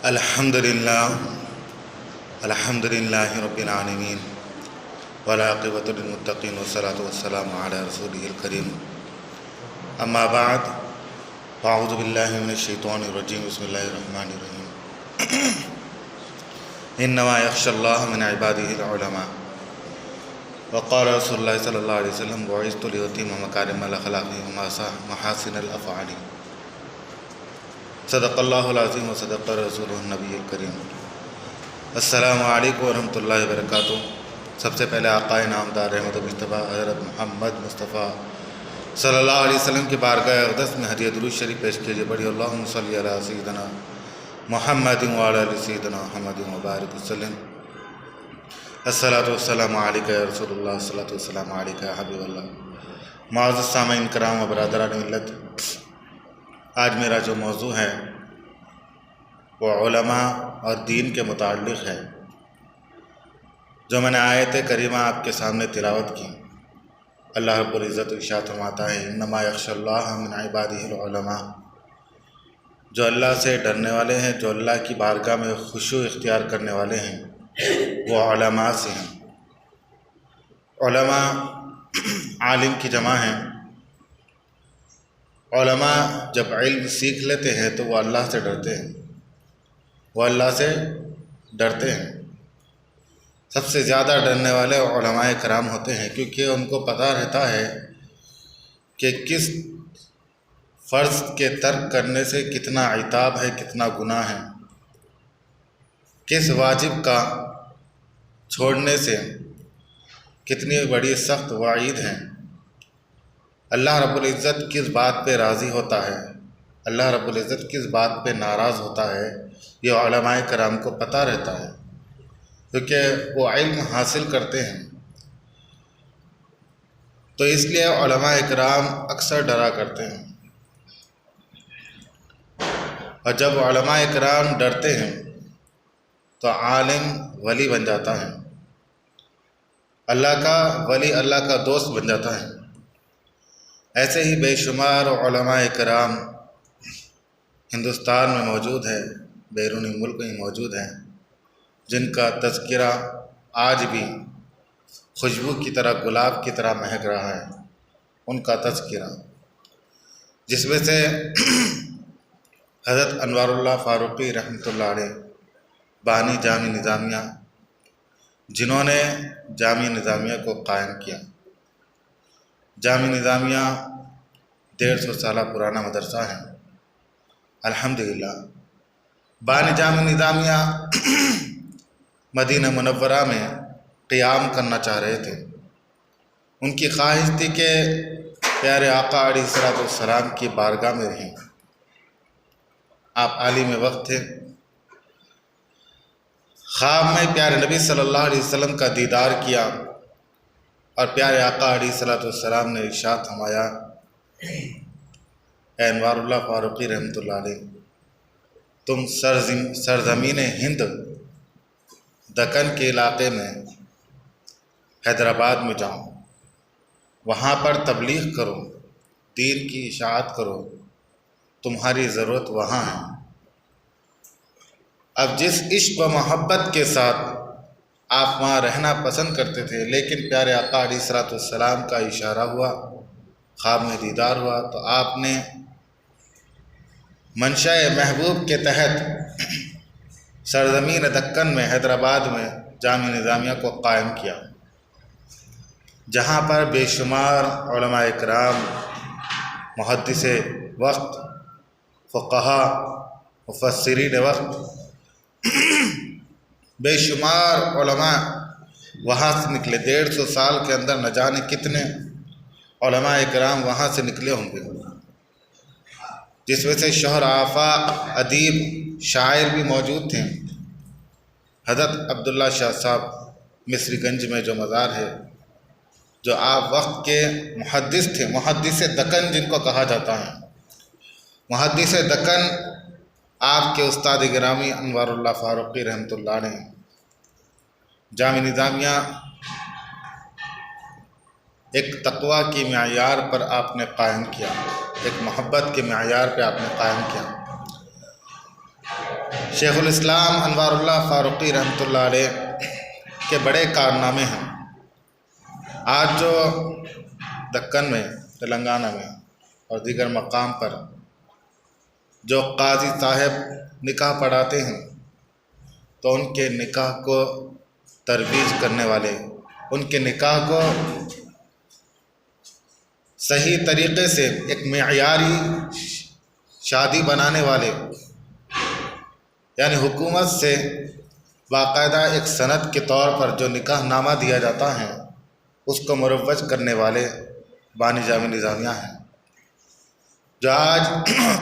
الحمدللہ رب العالمین والعاقبۃ للمتقین والصلاۃ والسلام علی رسولہ الکریم اما بعد اعوذ باللہ من الشیطان الرجیم بسم اللہ الرحمن الرحیم انما یخشی اللہ من عبادہ العلماء وقال رسول اللہ صلی اللہ علیہ وسلم بعثت لأتم مکارم الاخلاق ومحاسن الافعال صدق اللہ العظیم و صدق رسول النبی الکریم۔ السلام علیکم ورحمۃ اللہ وبرکاتہ۔ سب سے پہلے آقائے نامدار رحمت و مصطفیٰ حضرت محمد مصطفیٰ صلی اللہ علیہ وسلم کی بارگاہ اقدس میں ہدیہ درود شریف پیش کیجیے۔ بڑی اللہم صلی علی سیدنا محمد وعلی آل سیدنا محمد وبارک وسلم۔ الصلاۃ والسلام علیک یا رسول اللہ، الصلاۃ والسلام علیک یا حبیب اللہ۔ معزز سامعین کرام و برادران ملت، آج میرا جو موضوع ہے وہ علماء اور دین کے متعلق ہے۔ جو میں نے آیت کریمہ آپ کے سامنے تلاوت کی، اللہ رب العزت ارشاد فرماتا ہے انما یخشی اللہ من عبادہ العلماء، جو اللہ سے ڈرنے والے ہیں، جو اللہ کی بارگاہ میں خشوع اختیار کرنے والے ہیں، وہ علماء سے ہیں۔ علماء عالم کی جمع ہیں۔ علماء جب علم سیکھ لیتے ہیں تو وہ اللہ سے ڈرتے ہیں، وہ اللہ سے ڈرتے ہیں۔ سب سے زیادہ ڈرنے والے علماء کرام ہوتے ہیں، کیونکہ ان کو پتہ رہتا ہے کہ کس فرض کے ترک کرنے سے کتنا عتاب ہے، کتنا گناہ ہے، کس واجب کا چھوڑنے سے کتنی بڑی سخت وعید ہیں، اللہ رب العزت کس بات پہ راضی ہوتا ہے، اللہ رب العزت کس بات پہ ناراض ہوتا ہے، یہ علماء کرام کو پتہ رہتا ہے، کیونکہ وہ علم حاصل کرتے ہیں۔ تو اس لیے علماء کرام اکثر ڈرا کرتے ہیں، اور جب علماء کرام ڈرتے ہیں تو عالم ولی بن جاتا ہے، اللہ کا ولی، اللہ کا دوست بن جاتا ہے۔ ایسے ہی بے شمار علماء کرام ہندوستان میں موجود ہیں، بیرونی ملک میں موجود ہیں، جن کا تذکرہ آج بھی خوشبو کی طرح، گلاب کی طرح مہک رہا ہے۔ ان کا تذکرہ، جس میں سے حضرت انوار اللہ فاروقی رحمۃ اللہ علیہ، بانی جامع نظامیہ، جنہوں نے جامع نظامیہ کو قائم کیا۔ جامع نظامیہ 150 سالہ پرانا مدرسہ ہے، الحمدللہ۔ بانی جامع نظامیہ مدینہ منورہ میں قیام کرنا چاہ رہے تھے۔ ان کی خواہش تھی کہ پیارے آقا علیہ الصلوۃ والسلام کی بارگاہ میں رہیں۔ آپ عالم وقت تھے، خواب میں پیارے نبی صلی اللہ علیہ وسلم کا دیدار کیا، اور پیارے آقا علیہ الصلوۃ والسلام نے ارشاد فرمایا، اے انوار اللہ فاروقی رحمۃ اللہ علیہ، تم سرزمین ہند، دکن کے علاقے میں حیدرآباد میں جاؤ، وہاں پر تبلیغ کرو، دین کی اشاعت کرو، تمہاری ضرورت وہاں ہے۔ اب جس عشق و محبت کے ساتھ آپ وہاں رہنا پسند کرتے تھے، لیکن پیارے آقا علیہ الصلوۃ والسلام کا اشارہ ہوا، خواب میں دیدار ہوا، تو آپ نے منشاء محبوب کے تحت سرزمین دکن میں، حیدرآباد میں جامع نظامیہ کو قائم کیا، جہاں پر بے شمار علماء کرام، محدث وقت، فقہا، مفسرین وقت، بے شمار علماء وہاں سے نکلے۔ 150 سال کے اندر نہ جانے کتنے علماء کرام وہاں سے نکلے ہوں گے، جس میں سے شہر آفاق، ادیب، شاعر بھی موجود تھے۔ حضرت عبداللہ شاہ صاحب مصری گنج میں جو مزار ہے، جو آپ وقت کے محدث تھے، محدث دکن جن کو کہا جاتا ہے، محدث دکن، آپ کے استاد گرامی انوار اللہ فاروقی رحمۃ اللہ علیہ۔ جامع نظامیہ ایک تقویٰ کی معیار پر آپ نے قائم کیا، ایک محبت کے معیار پہ آپ نے قائم کیا۔ شیخ الاسلام انوار اللہ فاروقی رحمۃ اللہ علیہ کے بڑے کارنامے ہیں۔ آج جو دکن میں، تلنگانہ میں اور دیگر مقام پر جو قاضی صاحب نکاح پڑھاتے ہیں تو ان کے نکاح کو ترویج کرنے والے، ان کے نکاح کو صحیح طریقے سے ایک معیاری شادی بنانے والے، یعنی حکومت سے باقاعدہ ایک سند کے طور پر جو نکاح نامہ دیا جاتا ہے اس کو مروج کرنے والے بانی جامع نظامیہ ہیں۔ جو آج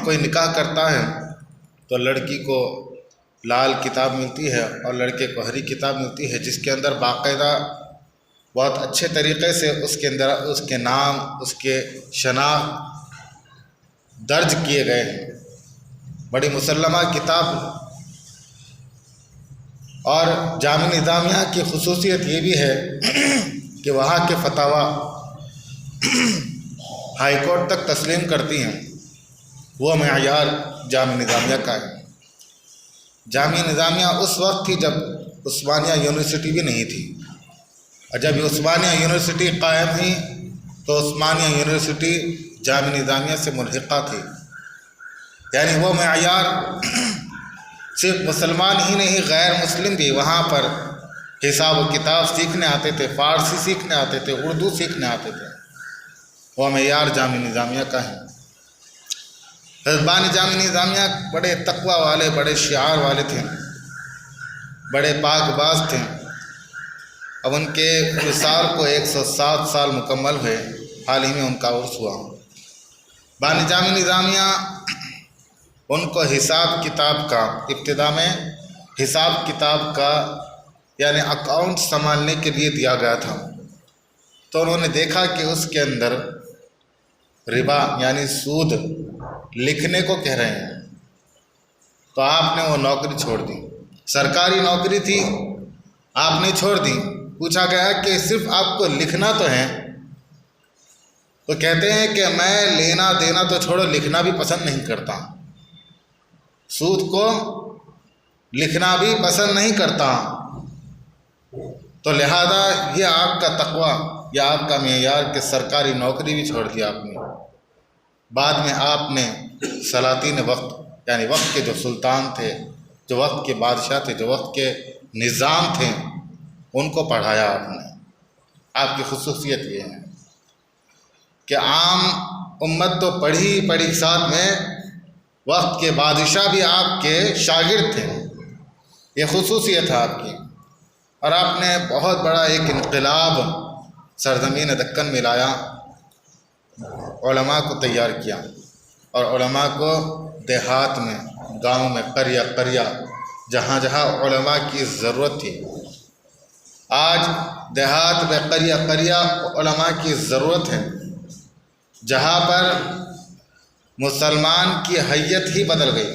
کوئی نکاح کرتا ہے تو لڑکی کو لال کتاب ملتی ہے اور لڑکے کو ہری کتاب ملتی ہے، جس کے اندر باقاعدہ بہت اچھے طریقے سے اس کے اندر اس کے نام، اس کے شناخت درج کیے گئے ہیں۔ بڑی مسلمہ کتاب، اور جامع نظامیہ کی خصوصیت یہ بھی ہے کہ وہاں کے فتاوی ہائی کورٹ تک تسلیم کرتی ہیں، وہ معیار جامع نظامیہ کا ہے۔ جامع نظامیہ اس وقت تھی جب عثمانیہ یونیورسٹی بھی نہیں تھی، اور جب عثمانیہ یونیورسٹی قائم ہوئی تو عثمانیہ یونیورسٹی جامع نظامیہ سے ملحقہ تھی، یعنی وہ معیار صرف مسلمان ہی نہیں، غیر مسلم بھی وہاں پر حساب و کتاب سیکھنے آتے تھے، فارسی سیکھنے آتے تھے، اردو سیکھنے آتے تھے، وہ معیار جامع نظامیہ کا ہے۔ حزبان جامع نظامیہ بڑے تقوی والے، بڑے شعار والے تھے، بڑے پاک باز تھے۔ اب ان کے وصال کو 107 سال مکمل ہوئے، حال ہی میں ان کا عرس ہوا۔ بانی جامع نظامیہ ان کو حساب کتاب کا، ابتدا میں حساب کتاب کا یعنی اکاؤنٹ سنبھالنے کے لیے دیا گیا تھا، تو انہوں نے دیکھا کہ اس کے اندر ربا یعنی سود لکھنے کو کہہ رہے ہیں، تو آپ نے وہ نوکری چھوڑ دی۔ سرکاری نوکری تھی، آپ نے چھوڑ دی۔ پوچھا گیا کہ صرف آپ کو لکھنا تو ہے؟ تو کہتے ہیں کہ میں لینا دینا تو چھوڑو، لکھنا بھی پسند نہیں کرتا، سود کو لکھنا بھی پسند نہیں کرتا، تو لہذا یہ آپ کا تقوی، یہ آپ کا معیار کہ سرکاری نوکری بھی چھوڑ دیا آپ نے۔ بعد میں آپ نے سلاطین وقت یعنی وقت کے جو سلطان تھے، جو وقت کے بادشاہ تھے، جو وقت کے نظام تھے، ان کو پڑھایا آپ نے۔ آپ کی خصوصیت یہ ہے کہ عام امت تو پڑھی ساتھ میں وقت کے بادشاہ بھی آپ کے شاگرد تھے، یہ خصوصیت ہے آپ کی۔ اور آپ نے بہت بڑا ایک انقلاب سرزمین دکن میں لایا، علماء کو تیار کیا، اور علماء کو دیہات میں، گاؤں میں، قریہ جہاں جہاں علماء کی ضرورت تھی، آج دیہات میں قریہ علماء کی ضرورت ہے، جہاں پر مسلمان کی حیت ہی بدل گئی،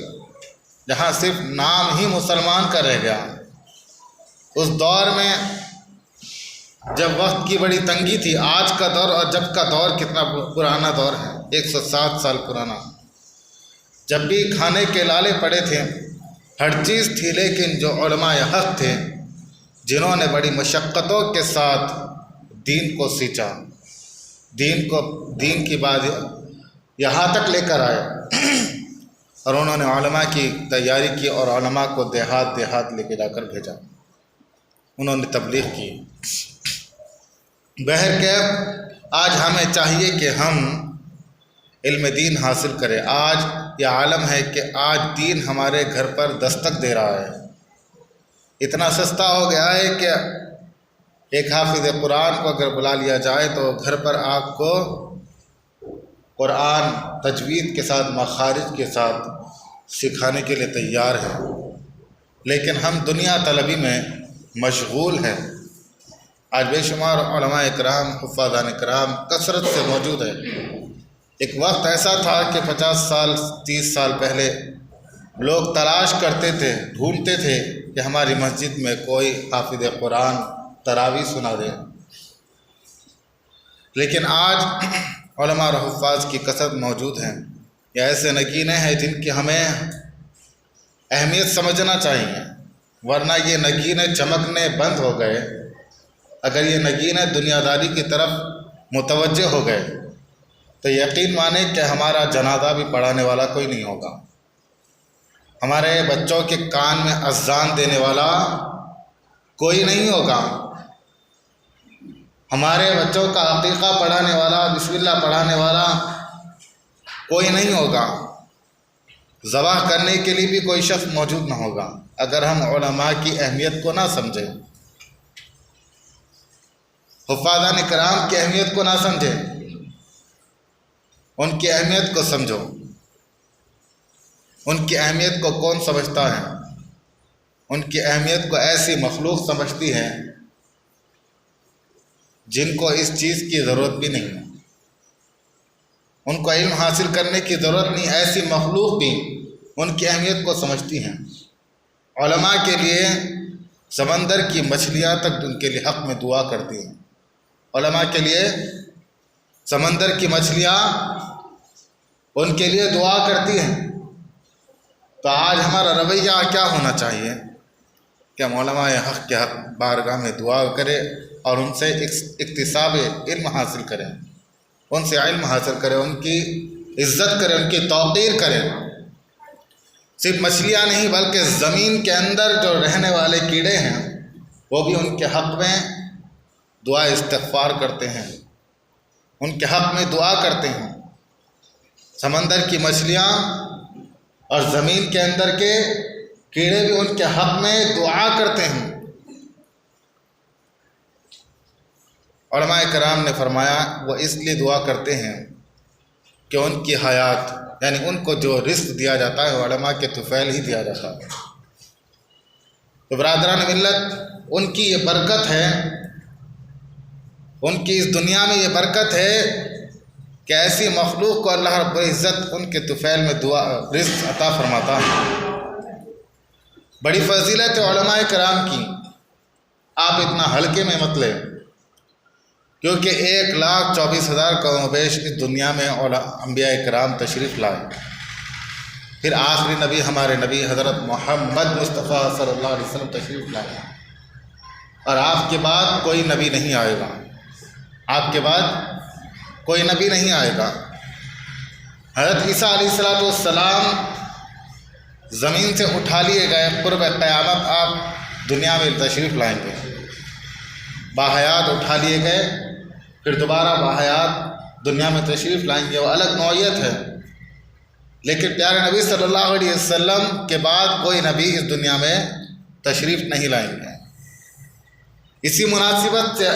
جہاں صرف نام ہی مسلمان کا رہ گیا۔ اس دور میں جب وقت کی بڑی تنگی تھی، آج کا دور اور جب کا دور کتنا پرانا دور ہے، 107 سال پرانا۔ جب بھی کھانے کے لالے پڑے تھے، ہر چیز تھی، لیکن جو علماء حق تھے، جنہوں نے بڑی مشقتوں کے ساتھ دین کو سینچا، دین کی بات یہاں تک لے کر آئے، اور انہوں نے علماء کی تیاری کی اور علماء کو دیہات لے کے جا کر بھیجا، انہوں نے تبلیغ کی۔ بہرکیف آج ہمیں چاہیے کہ ہم علم دین حاصل کریں۔ آج یہ عالم ہے کہ آج دین ہمارے گھر پر دستک دے رہا ہے، اتنا سستا ہو گیا ہے کہ ایک حافظ قرآن کو اگر بلا لیا جائے تو گھر پر آپ کو قرآن تجوید کے ساتھ، مخارج کے ساتھ سکھانے کے لیے تیار ہے، لیکن ہم دنیا طلبی میں مشغول ہیں۔ آج بے شمار علماء اکرام، حفاظان اکرام کثرت سے موجود ہے۔ ایک وقت ایسا تھا کہ 50 سال 30 سال پہلے لوگ تلاش کرتے تھے، ڈھونڈتے تھے کہ ہماری مسجد میں کوئی حافظ قرآن تراویح سنا دے، لیکن آج علماء اور حفاظ کی کثرت موجود ہیں۔ یہ ایسے نگینے ہیں جن کی ہمیں اہمیت سمجھنا چاہیے، ورنہ یہ نگینے چمکنے بند ہو گئے، اگر یہ نگینے دنیا داری کی طرف متوجہ ہو گئے تو یقین مانیں کہ ہمارا جنازہ بھی پڑھانے والا کوئی نہیں ہوگا، ہمارے بچوں کے کان میں اذان دینے والا کوئی نہیں ہوگا، ہمارے بچوں کا عقیقہ پڑھانے والا، بسم اللہ پڑھانے والا کوئی نہیں ہوگا، ذبح کرنے کے لیے بھی کوئی شخص موجود نہ ہوگا اگر ہم علماء کی اہمیت کو نہ سمجھیں، حفاظان کرام کی اہمیت کو نہ سمجھیں۔ ان کی اہمیت کو سمجھو۔ ان کی اہمیت کو کون سمجھتا ہے؟ ان کی اہمیت کو ایسی مخلوق سمجھتی ہے جن کو اس چیز کی ضرورت بھی نہیں ہے، ان کو علم حاصل کرنے کی ضرورت نہیں، ایسی مخلوق بھی ان کی اہمیت کو سمجھتی ہیں۔ علماء کے لیے سمندر کی مچھلیاں تک ان کے لیے حق میں دعا کرتی ہیں، علماء کے لیے سمندر کی مچھلیاں ان کے لیے دعا کرتی ہیں۔ تو آج ہمارا رویہ کیا ہونا چاہیے کہ ہم علماء حق کے حق بارگاہ میں دعا کریں اور ان سے اکتساب علم حاصل کریں، ان سے علم حاصل کریں، ان کی عزت کریں، ان کی توقیر کریں۔ صرف مچھلیاں نہیں بلکہ زمین کے اندر جو رہنے والے کیڑے ہیں وہ بھی ان کے حق میں دعا استغفار کرتے ہیں، ان کے حق میں دعا کرتے ہیں۔ سمندر کی مچھلیاں اور زمین کے اندر کے کیڑے بھی ان کے حق میں دعا کرتے ہیں۔ علماء کرام نے فرمایا وہ اس لیے دعا کرتے ہیں کہ ان کی حیات، یعنی ان کو جو رزق دیا جاتا ہے وہ علماء کے طفیل ہی دیا جاتا ہے۔ تو برادران ملت، ان کی یہ برکت ہے، ان کی اس دنیا میں یہ برکت ہے کہ ایسی مخلوق کو اللہ رب العزت ان کے طفیل میں دعا رزق عطا فرماتا ہے۔ بڑی فضیلت ہے علماء کرام کی، آپ اتنا ہلکے میں مت لیں، کیونکہ 1,24,000 کم و بیش اس دنیا میں انبیاء کرام تشریف لائے، پھر آخری نبی ہمارے نبی حضرت محمد مصطفیٰ صلی اللہ علیہ وسلم تشریف لائے، اور آپ کے بعد کوئی نبی نہیں آئے گا، آپ کے بعد کوئی نبی نہیں آئے گا۔ حضرت عیسیٰ علیہ السلام زمین سے اٹھا لیے گئے، قرب قیامت آپ دنیا میں تشریف لائیں گے، باحیات اٹھا لیے گئے، پھر دوبارہ باحیات دنیا میں تشریف لائیں گے، وہ الگ نوعیت ہے، لیکن پیارے نبی صلی اللہ علیہ وسلم کے بعد کوئی نبی اس دنیا میں تشریف نہیں لائیں گے۔ اسی مناسبت سے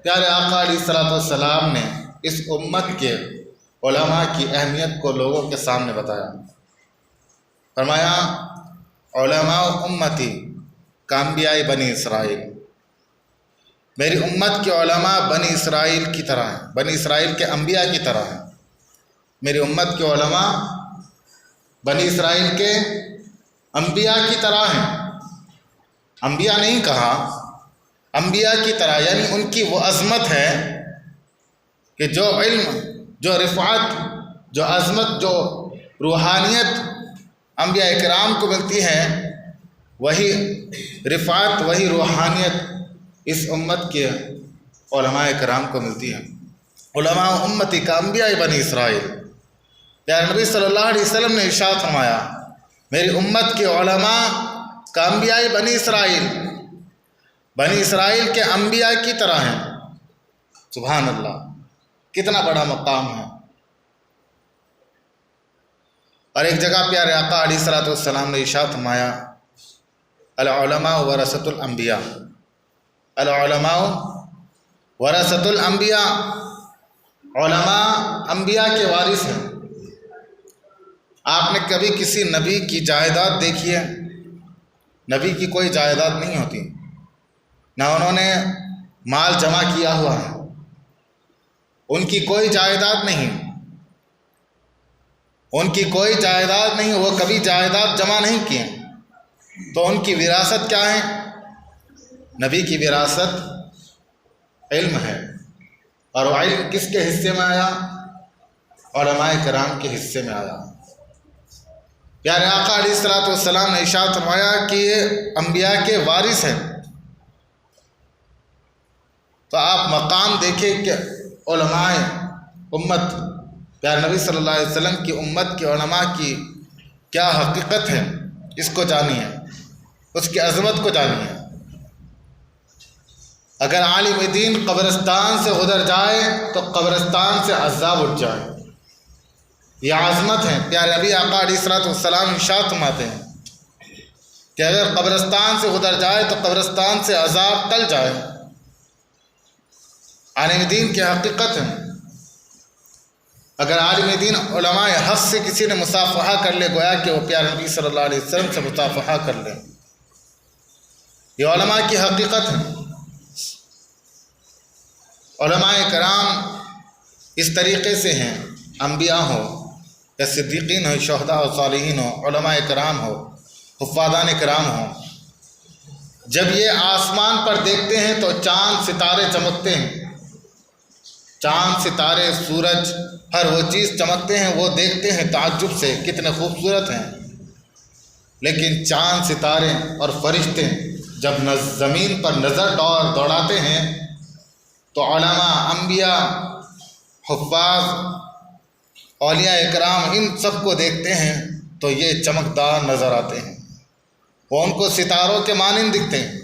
پیارے آقا علیہ السلام نے اس امت کے علماء کی اہمیت کو لوگوں کے سامنے بتایا، فرمایا علماء امتی کانبیاء بنی اسرائیل، میری امت کے علماء بنی اسرائیل کی طرح ہیں، بنی اسرائیل کے انبیاء کی طرح ہیں۔ میری امت کے علماء بنی اسرائیل کے انبیاء کی طرح ہیں، انبیاء نہیں کہا، انبیاء کی طرح، یعنی ان کی وہ عظمت ہے کہ جو علم، جو رفعت، جو عظمت، جو روحانیت انبیاء کرام کو ملتی ہے، وہی رفعت، وہی روحانیت اس امت کے علماء کرام کو ملتی ہے۔ علماء امتی کا انبیاء بنی اسرائیل، پیارے نبی صلی اللہ علیہ وسلم نے ارشاد فرمایا میری امت کے علماء کا انبیاء بنی اسرائیل، بنی اسرائیل کے انبیاء کی طرح ہیں۔ سبحان اللہ، کتنا بڑا مقام ہے۔ اور ایک جگہ پیارے آقا علیہ السلام نے ارشاد فرمایا العلماء ورثۃ الانبیاء، العلماء ورثۃ الانبیاء، علماء انبیاء کے وارث ہیں۔ آپ نے کبھی کسی نبی کی جائیداد دیکھی ہے؟ نبی کی کوئی جائیداد نہیں ہوتی، نہ انہوں نے مال جمع کیا ہوا ہے، ان کی کوئی جائیداد نہیں، ان کی کوئی جائیداد نہیں، وہ کبھی جائیداد جمع نہیں کیے، تو ان کی وراثت کیا ہے؟ نبی کی وراثت علم ہے، اور وہ علم کس کے حصے میں آیا؟ علماء کرام کے حصے میں آیا۔ پیارے آقا علیہ الصلوۃ والسلام نے ارشاد فرمایا کہ یہ انبیاء کے وارث ہیں۔ تو آپ مقام دیکھیں کہ علماء امت، پیارے نبی صلی اللہ علیہ وسلم کی امت کے علماء کی کیا حقیقت ہے، اس کو جانیے، اس کی عظمت کو جانیے۔ اگر عالم دین قبرستان سے گزر جائے تو قبرستان سے عذاب اٹھ جائے، یہ عظمت ہے۔ پیارے نبی آقا علیہ الصلوۃ والسلام ارشاد فرماتے ہیں کہ اگر قبرستان سے گزر جائے تو قبرستان سے عذاب ٹل جائے۔ عالم دین کی حقیقت ہے۔ اگر عالم دین علماء حق سے کسی نے مصافحہ کر لے، گویا کہ وہ پیارے نبی صلی اللہ علیہ وسلم سے مصافحہ کر لے، یہ علماء کی حقیقت ہے۔ علماء کرام اس طریقے سے ہیں، انبیاء ہو یا صدیقین ہو، شہداء و صالحین ہو، علماء کرام ہو، حفاظان کرام ہو، جب یہ آسمان پر دیکھتے ہیں تو چاند ستارے چمکتے ہیں، چاند ستارے سورج ہر وہ چیز چمکتے ہیں، وہ دیکھتے ہیں تعجب سے کتنے خوبصورت ہیں۔ لیکن چاند ستارے اور فرشتے جب زمین پر نظر دوڑاتے ہیں تو علماء، انبیاء، حفاظ، اولیاء اکرام ان سب کو دیکھتے ہیں تو یہ چمکدار نظر آتے ہیں۔ وہ ان کو ستاروں کے مانند دکھتے ہیں،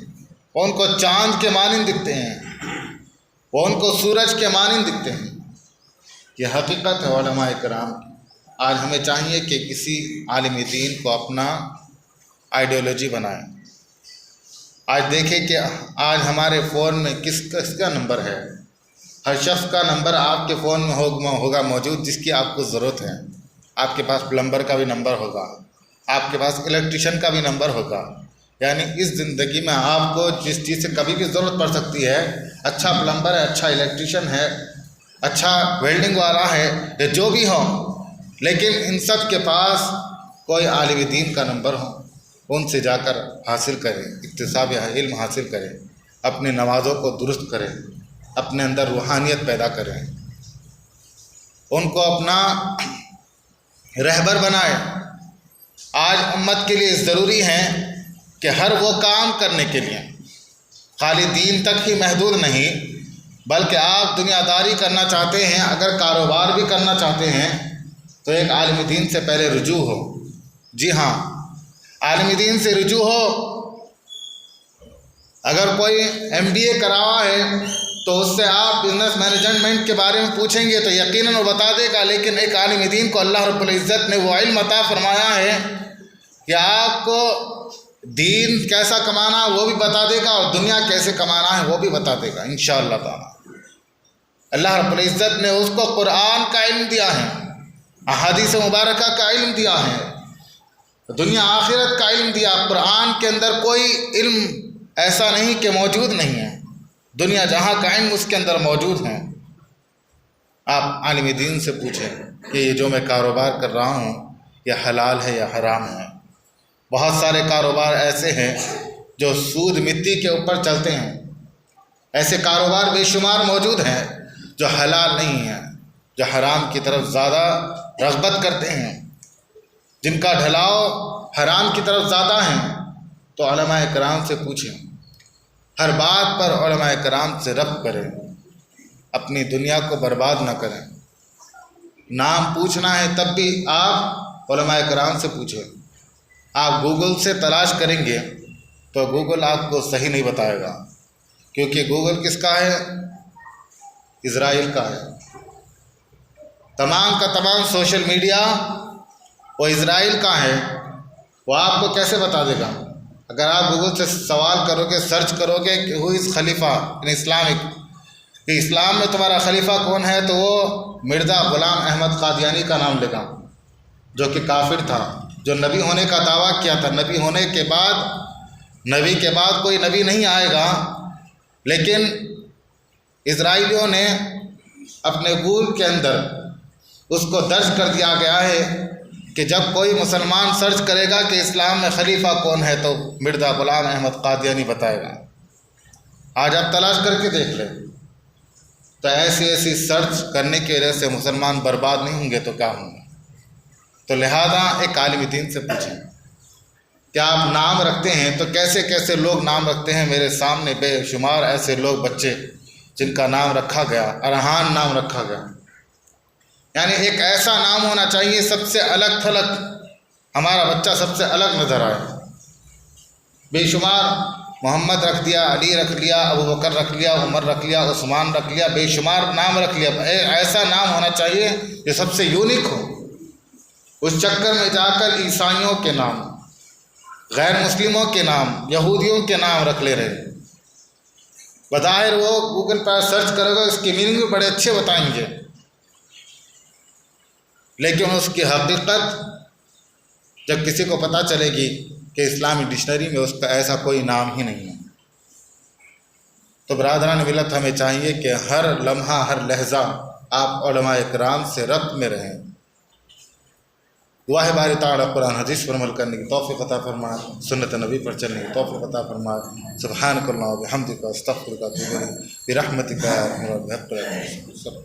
وہ ان کو چاند کے مانند دکھتے ہیں، وہ ان کو سورج کے مانند دکھتے ہیں۔ یہ حقیقت ہے علماء کرام کی۔ آج ہمیں چاہیے کہ کسی عالم دین کو اپنا آئیڈیالوجی بنائیں۔ آج دیکھیں کہ آج ہمارے فون میں کس کا نمبر ہے، ہر شخص کا نمبر آپ کے فون میں ہوگا موجود جس کی آپ کو ضرورت ہے۔ آپ کے پاس پلمبر کا بھی نمبر ہوگا، آپ کے پاس الیکٹریشین کا بھی نمبر ہوگا۔ یعنی اس زندگی میں آپ کو جس چیز سے کبھی بھی ضرورت پڑ سکتی ہے، اچھا پلمبر ہے، اچھا الیکٹریشین ہے، اچھا ویلڈنگ والا ہے، یا جو بھی ہو، لیکن ان سب کے پاس کوئی عالم دین کا نمبر ہو، ان سے جا کر حاصل کریں، اکتساب علم حاصل کریں، اپنی نمازوں کو درست کریں، اپنے اندر روحانیت پیدا کریں، ان کو اپنا رہبر بنائیں۔ آج امت کے لیے ضروری ہے کہ ہر وہ کام کرنے کے لیے خالی دین تک ہی محدود نہیں، بلکہ آپ دنیا داری کرنا چاہتے ہیں، اگر کاروبار بھی کرنا چاہتے ہیں تو ایک عالم دین سے پہلے رجوع ہو۔ جی ہاں، عالم دین سے رجوع ہو۔ اگر کوئی MBA کرا ہوا ہے تو اس سے آپ بزنس مینجمنٹ کے بارے میں پوچھیں گے تو یقیناً وہ بتا دے گا، لیکن ایک عالم دین کو اللہ رب العزت نے وہ علم عطا فرمایا ہے کہ آپ کو دین کیسا کمانا ہے وہ بھی بتا دے گا، اور دنیا کیسے کمانا ہے وہ بھی بتا دے گا انشاءاللہ تعالی۔ اللہ رب العزت نے اس کو قرآن کا علم دیا ہے، احادیث مبارکہ کا علم دیا ہے، دنیا آخرت کا علم دیا۔ قرآن کے اندر کوئی علم ایسا نہیں کہ موجود نہیں ہے، دنیا جہاں کا علم اس کے اندر موجود ہے۔ آپ عالم دین سے پوچھیں کہ یہ جو میں کاروبار کر رہا ہوں یہ حلال ہے یا حرام ہے۔ بہت سارے کاروبار ایسے ہیں جو سود مٹی کے اوپر چلتے ہیں، ایسے کاروبار بے شمار موجود ہیں جو حلال نہیں ہیں، جو حرام کی طرف زیادہ رغبت کرتے ہیں، جن کا ڈھلاؤ حرام کی طرف زیادہ ہیں۔ تو علماء کرام سے پوچھیں، ہر بات پر علماء کرام سے ربط کریں، اپنی دنیا کو برباد نہ کریں۔ نام پوچھنا ہے تب بھی آپ علماء کرام سے پوچھیں۔ آپ گوگل سے تلاش کریں گے تو گوگل آپ کو صحیح نہیں بتائے گا، کیونکہ گوگل کس کا ہے؟ اسرائیل کا ہے۔ تمام کا تمام سوشل میڈیا وہ اسرائیل کا ہے، وہ آپ کو کیسے بتا دے گا؟ اگر آپ گوگل سے سوال کرو گے، سرچ کرو گے کہ ہو از خلیفہ ان اسلامک، کہ اسلام میں تمہارا خلیفہ کون ہے، تو وہ مرزا غلام احمد قادیانی کا نام لے گا، جو کہ کافر تھا، جو نبی ہونے کا دعویٰ کیا تھا۔ نبی ہونے کے بعد، نبی کے بعد کوئی نبی نہیں آئے گا، لیکن اسرائیلیوں نے اپنے گوگل کے اندر اس کو درج کر دیا گیا ہے کہ جب کوئی مسلمان سرچ کرے گا کہ اسلام میں خلیفہ کون ہے تو مرزا غلام احمد قادیانی بتائے گا۔ آج آپ تلاش کر کے دیکھ لیں، تو ایسی سرچ کرنے کی وجہ سے مسلمان برباد نہیں ہوں گے تو کیا ہوں گے؟ تو لہذا ایک عالم دین سے پوچھیں کہ آپ نام رکھتے ہیں تو کیسے کیسے لوگ نام رکھتے ہیں. میرے سامنے بے شمار ایسے لوگ بچے جن کا نام رکھا گیا ارحان نام رکھا گیا. یعنی ایک ایسا نام ہونا چاہیے سب سے الگ تھلگ، ہمارا بچہ سب سے الگ نظر آئے. بے شمار محمد رکھ دیا، علی رکھ لیا، ابو بکر رکھ لیا، عمر رکھ لیا، عثمان رکھ لیا، بے شمار نام رکھ لیا. ایسا نام ہونا چاہیے جو سب سے یونیک ہو. اس چکر میں جا کر عیسائیوں کے نام، غیر مسلموں کے نام، یہودیوں کے نام رکھ لے رہے. بظاہر وہ گوگل پر سرچ کرے گا، اس کی میننگ بھی بڑے اچھے بتائیں گے، لیکن اس کی حقیقت جب کسی کو پتہ چلے گی کہ اسلامی ڈکشنری میں اس کا ایسا کوئی نام ہی نہیں ہے. تو برادران ملت ہمیں چاہیے کہ ہر لمحہ ہر لہجہ آپ علماء کرام سے ربط میں رہیں. دعا ہے باری تعالیٰ قرآن حدیث پر عمل کرنے کی توفیق عطا فرمائے، سنت نبی پر چلنے کی توفیق عطا فرمائے. سبحانک اللہم و بحمدک استغفرک و اتوب الیک برحمتک یا ارحم الراحمین.